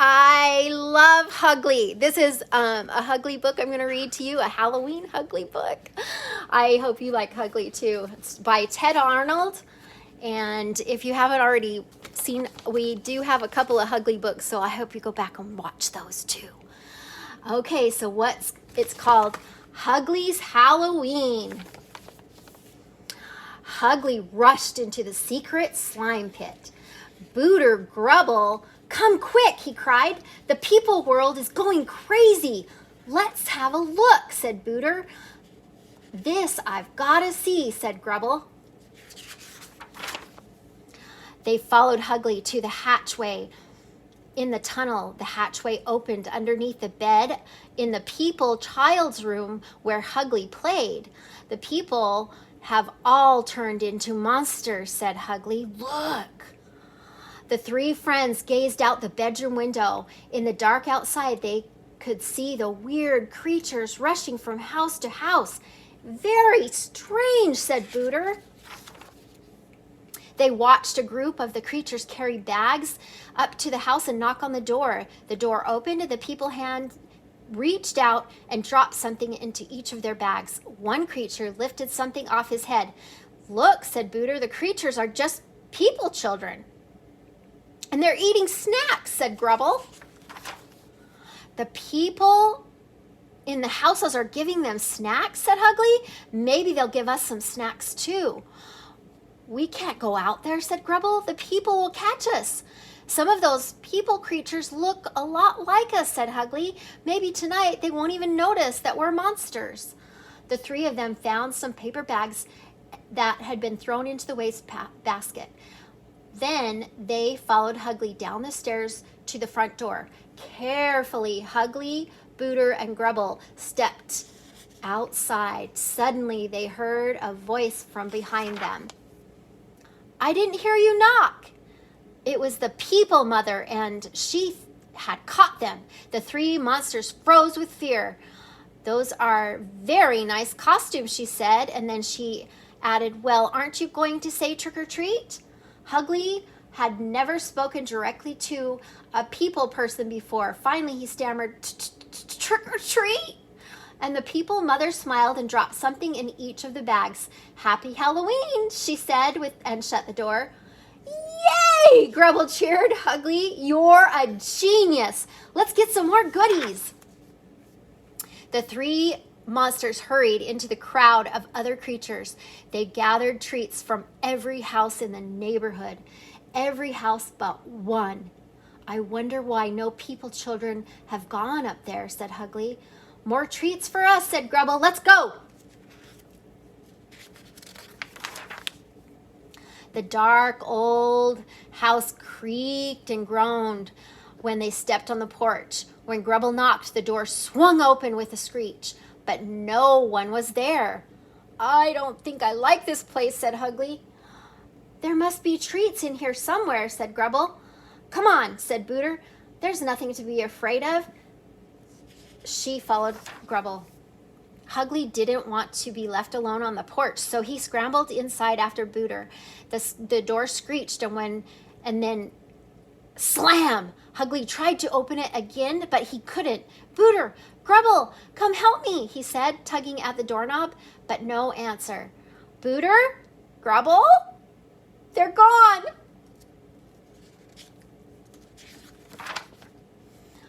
I love Hugly. This is a Hugly book I'm going to read to you, a Halloween Hugly book. I hope you like Hugly too. It's by Tedd Arnold. And if you haven't already seen, we do have a couple of Hugly books, so I hope you go back and watch those too. Okay, so it's called Hugly's Halloween. Hugly rushed into the secret slime pit. Booter, Grubble, come quick, he cried. The people world is going crazy. Let's have a look, said Booter. This I've got to see, said Grubble. They followed Hugly to the hatchway. In the tunnel, the hatchway opened underneath the bed in the people child's room where Hugly played. The people have all turned into monsters, said Hugly. Look. The three friends gazed out the bedroom window. In the dark outside, they could see the weird creatures rushing from house to house. Very strange, said Booter. They watched a group of the creatures carry bags up to the house and knock on the door. The door opened and the people hand reached out and dropped something into each of their bags. One creature lifted something off his head. Look, said Booter, the creatures are just people children. And they're eating snacks, said Grubble. The people in the houses are giving them snacks, said Hugly. Maybe they'll give us some snacks too. We can't go out there, said Grubble. The people will catch us. Some of those people creatures look a lot like us, said Hugly. Maybe tonight they won't even notice that we're monsters. The three of them found some paper bags that had been thrown into the waste basket. Then they followed Hugly down the stairs to the front door. Carefully, Hugly, Booter, and Grubble stepped outside. Suddenly, they heard a voice from behind them. I didn't hear you knock. It was the people mother, and she had caught them. The three monsters froze with fear. Those are very nice costumes, she said, and then she added, well, aren't you going to say trick or treat? Hugly had never spoken directly to a people person before. Finally, he stammered, trick or treat? And the people mother smiled and dropped something in each of the bags. Happy Halloween, she said, and shut the door. Yay! Grubble cheered. Hugly, you're a genius. Let's get some more goodies. The three monsters hurried into the crowd of other creatures. They gathered treats from every house in the neighborhood. Every house but one. I wonder why no people children have gone up there, said Hugly. More treats for us, said Grubble. Let's go. The dark old house creaked and groaned when they stepped on the porch. When Grubble knocked, the door swung open with a screech, but no one was there. I don't think I like this place, said Hugly. There must be treats in here somewhere, said Grubble. Come on, said Booter. There's nothing to be afraid of. She followed Grubble. Hugly didn't want to be left alone on the porch, so he scrambled inside after Booter. The door screeched and then slam! Hugly tried to open it again, but he couldn't. Booter, Grubble, come help me, he said, tugging at the doorknob, but no answer. Booter? Grubble? They're gone!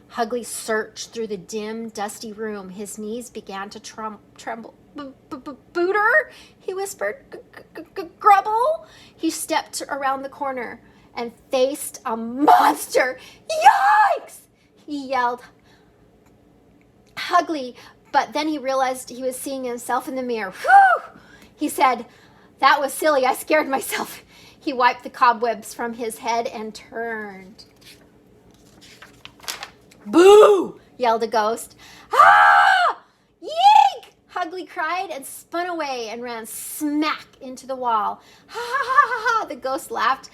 Hugly searched through the dim, dusty room. His knees began to tremble. Booter? He whispered. Grubble? He stepped around the corner and faced a monster. Yikes! He yelled. Hugly, but then he realized he was seeing himself in the mirror. Whew! He said, that was silly. I scared myself. He wiped the cobwebs from his head and turned. Boo! Yelled a ghost. Ah! Yeek! Hugly cried and spun away and ran smack into the wall. Ha ha ha ha ha! The ghost laughed.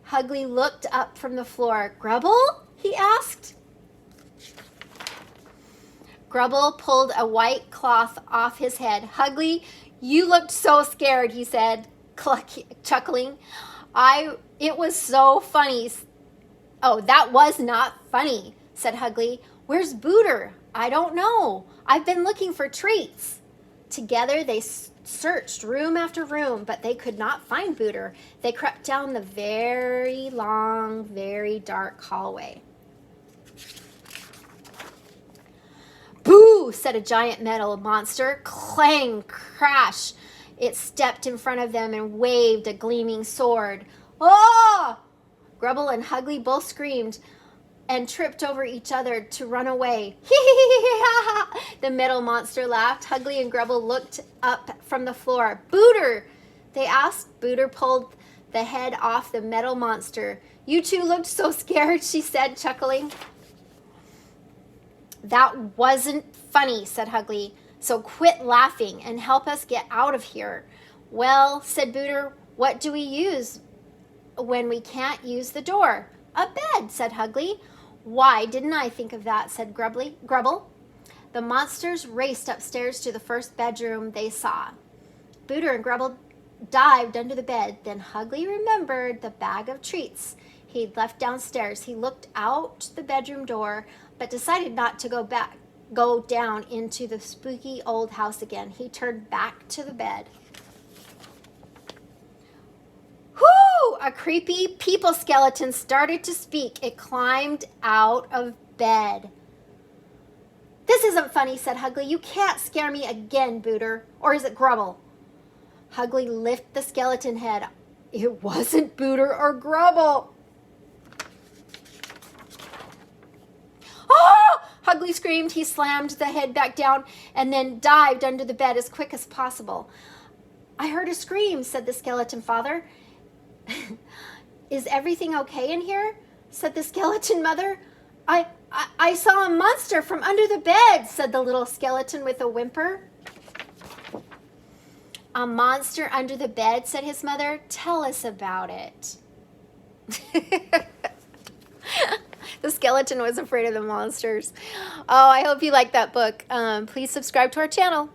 Hugly looked up from the floor. Grubble? He asked. Grubble pulled a white cloth off his head. Hugly, you looked so scared, he said, chuckling. It was so funny. Oh, that was not funny, said Hugly. Where's Booter? I don't know. I've been looking for treats. Together they searched room after room, but they could not find Booter. They crept down the very long, very dark hallway. Boo, said a giant metal monster. Clang, crash. It stepped in front of them and waved a gleaming sword. Oh! Grubble and Hugly both screamed and tripped over each other to run away. The metal monster laughed. Hugly and Grubble looked up from the floor. Booter, they asked. Booter pulled the head off the metal monster. You two looked so scared, she said, chuckling. That wasn't funny, said Hugly. So quit laughing and help us get out of here. Well, said Booter, what do we use when we can't use the door? A bed, said Hugly. Why didn't I think of that, said Grubble. The monsters raced upstairs to the first bedroom they saw. Booter and Grubble dived under the bed. Then Hugly remembered the bag of treats he'd left downstairs. He looked out the bedroom door, but decided not to go down into the spooky old house again. He turned back to the bed. Whoo! A creepy people skeleton started to speak. It climbed out of bed. This isn't funny, said Hugly. You can't scare me again, Booter. Or is it Grubble? Hugly lifted the skeleton head. It wasn't Booter or Grubble. Oh! Hugly screamed. He slammed the head back down and then dived under the bed as quick as possible. I heard a scream, said the skeleton father. Is everything okay in here? Said the skeleton mother. I saw a monster from under the bed, said the little skeleton with a whimper. A monster under the bed, said his mother. Tell us about it. The skeleton was afraid of the monsters. Oh, I hope you like that book. Please subscribe to our channel.